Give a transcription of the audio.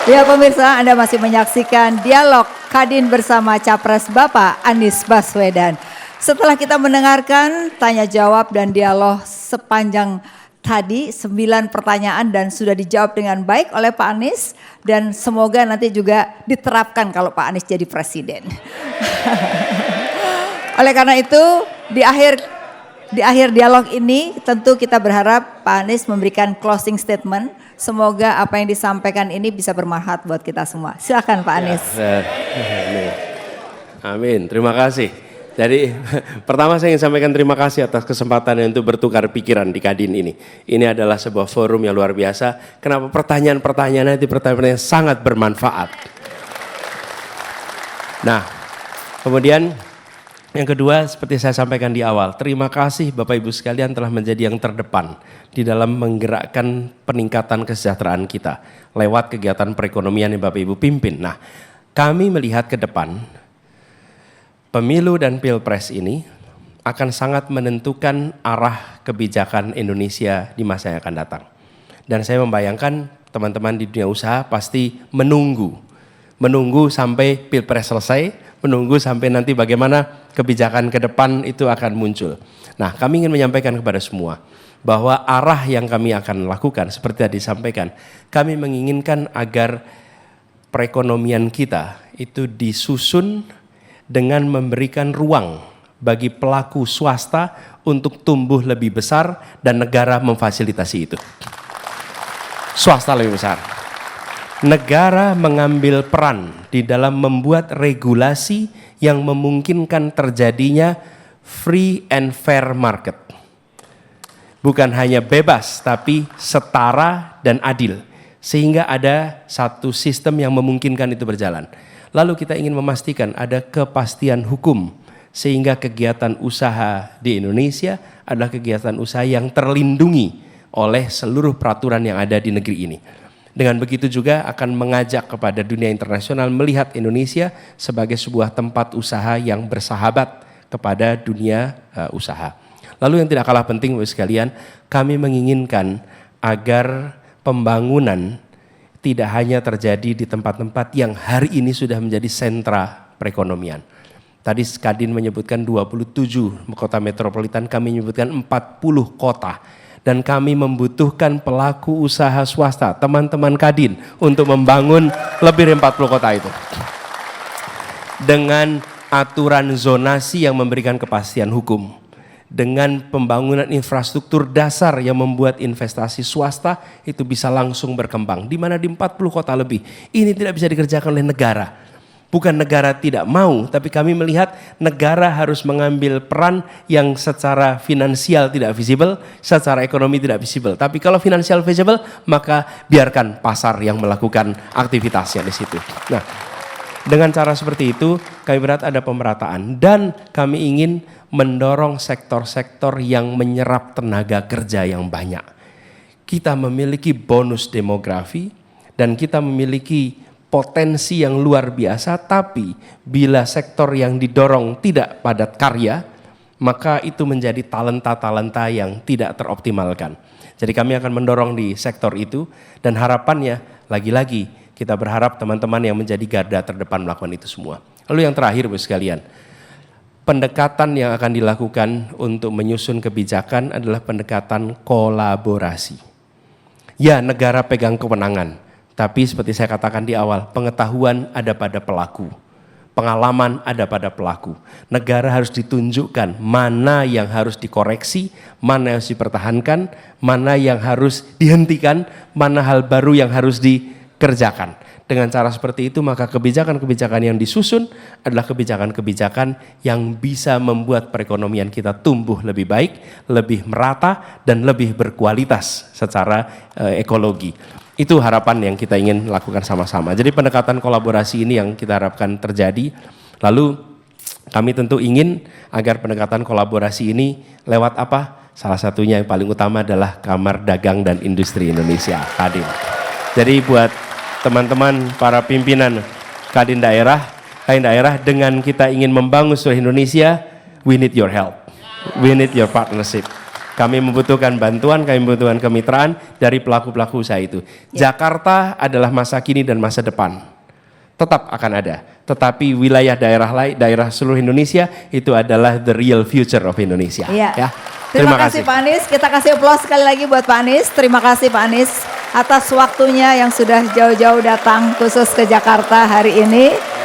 Ya pemirsa, Anda masih menyaksikan dialog Kadin bersama Capres Bapak Anies Baswedan. Setelah kita mendengarkan tanya jawab dan dialog sepanjang tadi 9 pertanyaan dan sudah dijawab dengan baik oleh Pak Anies dan semoga nanti juga diterapkan kalau Pak Anies jadi presiden. Oleh karena itu di akhir dialog ini tentu kita berharap Pak Anies memberikan closing statement. Semoga apa yang disampaikan ini bisa bermanfaat buat kita semua. Silakan Pak Anies. Ya, amin. Terima kasih. Jadi pertama saya ingin sampaikan terima kasih atas kesempatan untuk bertukar pikiran di Kadin ini. Ini adalah sebuah forum yang luar biasa. Kenapa pertanyaan-pertanyaannya itu pertanyaan yang sangat bermanfaat. Nah, kemudian yang kedua seperti saya sampaikan di awal, terima kasih Bapak Ibu sekalian telah menjadi yang terdepan di dalam menggerakkan peningkatan kesejahteraan kita lewat kegiatan perekonomian yang Bapak Ibu pimpin. Nah, kami melihat ke depan, pemilu dan pilpres ini akan sangat menentukan arah kebijakan Indonesia di masa yang akan datang. Dan saya membayangkan teman-teman di dunia usaha pasti menunggu sampai pilpres selesai, menunggu sampai nanti bagaimana kebijakan ke depan itu akan muncul. Nah, kami ingin menyampaikan kepada semua bahwa arah yang kami akan lakukan seperti tadi disampaikan, kami menginginkan agar perekonomian kita itu disusun dengan memberikan ruang bagi pelaku swasta untuk tumbuh lebih besar dan negara memfasilitasi itu. Swasta lebih besar. Negara mengambil peran di dalam membuat regulasi yang memungkinkan terjadinya free and fair market. Bukan hanya bebas, tapi setara dan adil. Sehingga ada satu sistem yang memungkinkan itu berjalan. Lalu kita ingin memastikan ada kepastian hukum. Sehingga kegiatan usaha di Indonesia adalah kegiatan usaha yang terlindungi oleh seluruh peraturan yang ada di negeri ini. Dengan begitu juga akan mengajak kepada dunia internasional melihat Indonesia sebagai sebuah tempat usaha yang bersahabat kepada dunia usaha. Lalu yang tidak kalah penting Bapak sekalian, kami menginginkan agar pembangunan tidak hanya terjadi di tempat-tempat yang hari ini sudah menjadi sentra perekonomian. Tadi Kadin menyebutkan 27 kota metropolitan, kami menyebutkan 40 kota. Dan kami membutuhkan pelaku usaha swasta, teman-teman Kadin untuk membangun lebih dari 40 kota itu. Dengan aturan zonasi yang memberikan kepastian hukum. Dengan pembangunan infrastruktur dasar yang membuat investasi swasta itu bisa langsung berkembang. Di mana di 40 kota lebih. Ini tidak bisa dikerjakan oleh negara. Bukan negara tidak mau, tapi kami melihat negara harus mengambil peran yang secara finansial tidak visible, secara ekonomi tidak visible. Tapi kalau finansial visible, maka biarkan pasar yang melakukan aktivitasnya di situ. Nah, dengan cara seperti itu, kami berat ada pemerataan dan kami ingin mendorong sektor-sektor yang menyerap tenaga kerja yang banyak. Kita memiliki bonus demografi dan kita memiliki potensi yang luar biasa, tapi bila sektor yang didorong tidak padat karya, maka itu menjadi talenta-talenta yang tidak teroptimalkan. Jadi kami akan mendorong di sektor itu dan harapannya lagi-lagi kita berharap teman-teman yang menjadi garda terdepan melakukan itu semua. Lalu yang terakhir Bapak sekalian, pendekatan yang akan dilakukan untuk menyusun kebijakan adalah pendekatan kolaborasi. Ya, negara pegang kewenangan. Tapi seperti saya katakan di awal, pengetahuan ada pada pelaku. Pengalaman ada pada pelaku. Negara harus ditunjukkan mana yang harus dikoreksi, mana yang harus dipertahankan, mana yang harus dihentikan, mana hal baru yang harus dikerjakan. Dengan cara seperti itu maka kebijakan-kebijakan yang disusun adalah kebijakan-kebijakan yang bisa membuat perekonomian kita tumbuh lebih baik, lebih merata, dan lebih berkualitas secara ekologi. Itu harapan yang kita ingin lakukan sama-sama. Jadi pendekatan kolaborasi ini yang kita harapkan terjadi. Lalu kami tentu ingin agar pendekatan kolaborasi ini lewat apa? Salah satunya yang paling utama adalah Kamar Dagang dan Industri Indonesia, Kadin. Jadi buat teman-teman para pimpinan Kadin daerah dengan kita ingin membangun seluruh Indonesia, we need your help. We need your partnership. Kami membutuhkan bantuan, kami membutuhkan kemitraan dari pelaku-pelaku usaha itu. Jakarta adalah masa kini dan masa depan. Tetap akan ada. Tetapi wilayah daerah lain, daerah seluruh Indonesia itu adalah the real future of Indonesia. Iya. Ya. Terima kasih Pak Anies. Kita kasih aplaus sekali lagi buat Pak Anies. Terima kasih Pak Anies atas waktunya yang sudah jauh-jauh datang khusus ke Jakarta hari ini.